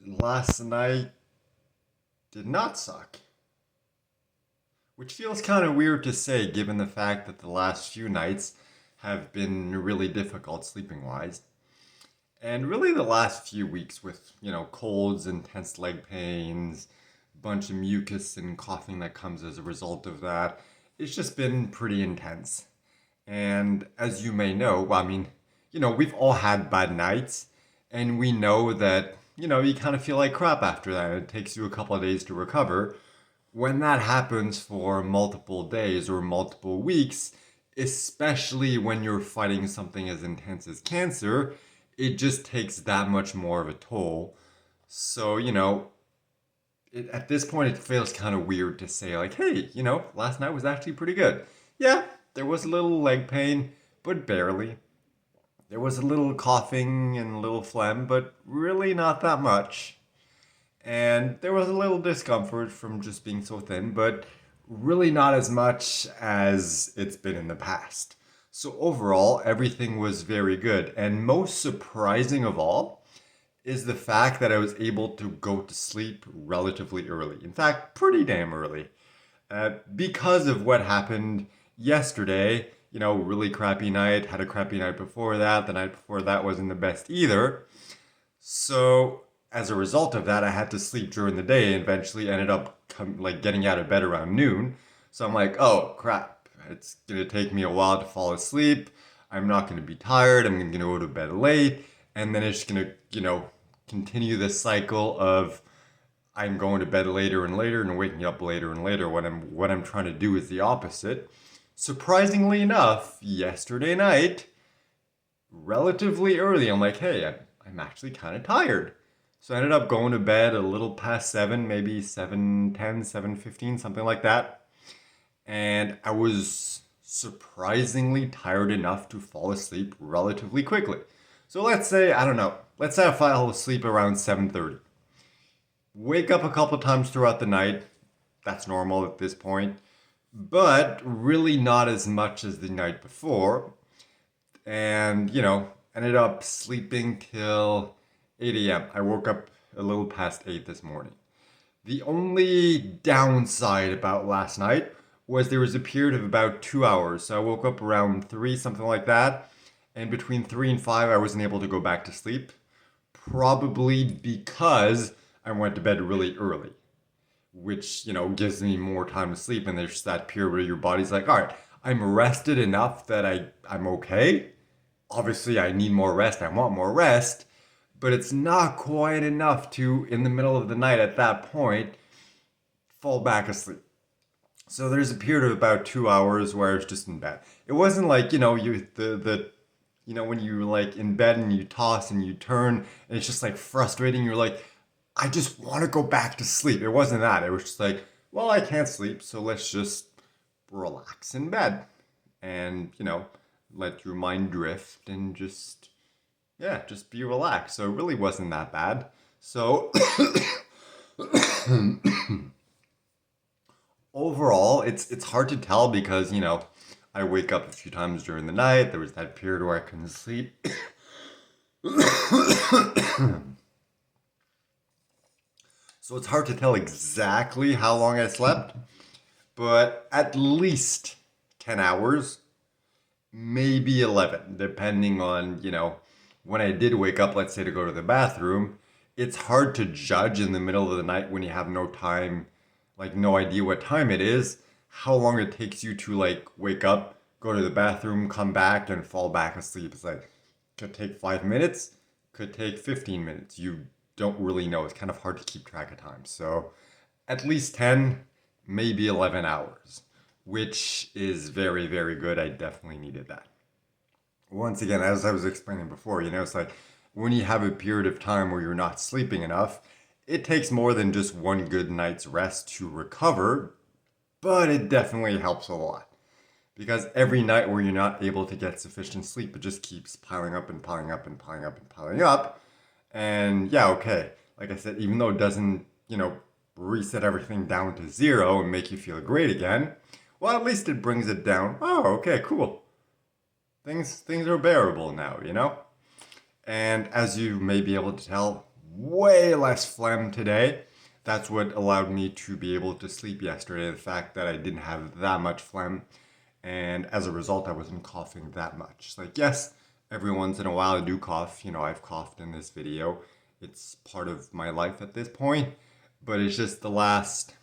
last night did not suck. Which feels kind of weird to say given the fact that the last few nights have been really difficult sleeping wise. And really the last few weeks with, colds, intense leg pains, bunch of mucus and coughing that comes as a result of that, it's just been pretty intense. And as you may know, well, I mean, we've all had bad nights, and we know that, you kind of feel like crap after that. It takes you a couple of days to recover. When that happens for multiple days or multiple weeks, especially when you're fighting something as intense as cancer, it just takes that much more of a toll. So, at this point, it feels kind of weird to say, like, hey, last night was actually pretty good. Yeah, there was a little leg pain, but barely. There was a little coughing and a little phlegm, but really not that much. And there was a little discomfort from just being so thin, but really not as much as it's been in the past. So overall, everything was very good. And most surprising of all is the fact that I was able to go to sleep relatively early. In fact, pretty damn early. Because of what happened yesterday, really crappy night, had a crappy night before that. The night before that wasn't the best either. So as a result of that, I had to sleep during the day and eventually ended up getting out of bed around noon. So I'm like, oh crap, it's gonna take me a while to fall asleep. I'm not gonna be tired. I'm gonna go to bed late, and then it's gonna, continue this cycle of I'm going to bed later and later and waking up later and later. What I'm trying to do is the opposite. Surprisingly enough, yesterday night, relatively early, I'm like, hey, I'm actually kind of tired. So I ended up going to bed a little past 7, maybe 7:10, 7:15, something like that. And I was surprisingly tired enough to fall asleep relatively quickly. So let's say, I don't know, let's say I fall asleep around 7:30. Wake up a couple times throughout the night. That's normal at this point. But really not as much as the night before. And, ended up sleeping till 8 a.m. I woke up a little past 8 this morning. The only downside about last night was there was a period of about 2 hours. So I woke up around 3, something like that. And between 3 and 5, I wasn't able to go back to sleep. Probably because I went to bed really early, which, gives me more time to sleep. And there's that period where your body's like, all right, I'm rested enough that I'm okay. Obviously, I need more rest. I want more rest, but it's not quite enough to, in the middle of the night at that point, fall back asleep. So there's a period of about 2 hours where I was just in bed. It wasn't like, when you're like in bed and you toss and you turn and it's just like frustrating. You're like, I just want to go back to sleep. It wasn't that. It was just like, well, I can't sleep, so let's just relax in bed and, let your mind drift and just, yeah, just be relaxed. So it really wasn't that bad. So overall, it's hard to tell because, I wake up a few times during the night. There was that period where I couldn't sleep. So it's hard to tell exactly how long I slept, but at least 10 hours, maybe 11, depending on, when I did wake up, let's say to go to the bathroom. It's hard to judge in the middle of the night when you have no time, like no idea what time it is, how long it takes you to like wake up, go to the bathroom, come back, and fall back asleep. It's like, could take 5 minutes, could take 15 minutes. You don't really know. It's kind of hard to keep track of time. So at least 10, maybe 11 hours, which is very, very good. I definitely needed that. Once again, as I was explaining before, it's like when you have a period of time where you're not sleeping enough, it takes more than just one good night's rest to recover, but it definitely helps a lot. Because every night where you're not able to get sufficient sleep, it just keeps piling up and piling up and piling up and piling up. And yeah, okay. Like I said, even though it doesn't, reset everything down to zero and make you feel great again, well, at least it brings it down. Oh, okay, cool. Things are bearable now. And as you may be able to tell, way less phlegm today. That's what allowed me to be able to sleep yesterday, the fact that I didn't have that much phlegm. And as a result, I wasn't coughing that much. Like, yes, every once in a while I do cough. You know, I've coughed in this video. It's part of my life at this point. But it's just the last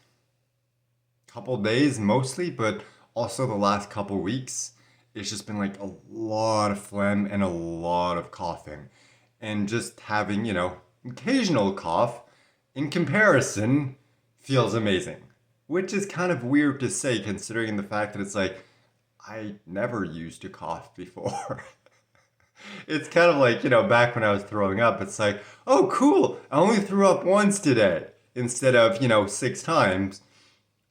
couple days mostly, but also the last couple weeks. It's just been like a lot of phlegm and a lot of coughing. And just having, occasional cough in comparison feels amazing. Which is kind of weird to say considering the fact that it's like, I never used to cough before. It's kind of like, back when I was throwing up, it's like, oh, cool, I only threw up once today instead of, 6 times,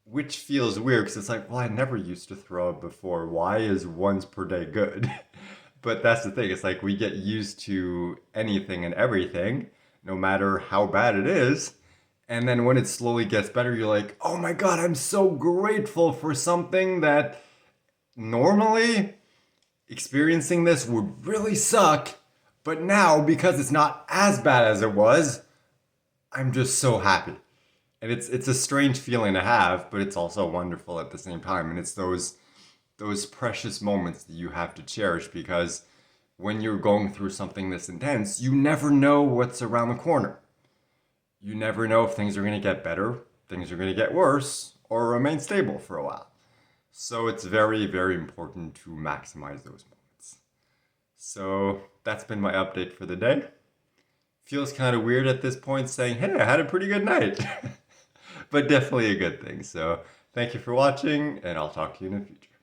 which feels weird because it's like, well, I never used to throw up before. Why is once per day good? But that's the thing. It's like we get used to anything and everything, no matter how bad it is. And then when it slowly gets better, you're like, oh my God, I'm so grateful for something that normally experiencing this would really suck. But now, because it's not as bad as it was, I'm just so happy. And it's a strange feeling to have, but it's also wonderful at the same time. And it's those precious moments that you have to cherish because when you're going through something this intense, you never know what's around the corner. You never know if things are going to get better, things are going to get worse, or remain stable for a while. So it's very, very important to maximize those moments. So that's been my update for the day. Feels kind of weird at this point saying, hey, I had a pretty good night. But definitely a good thing. So thank you for watching, and I'll talk to you in the future.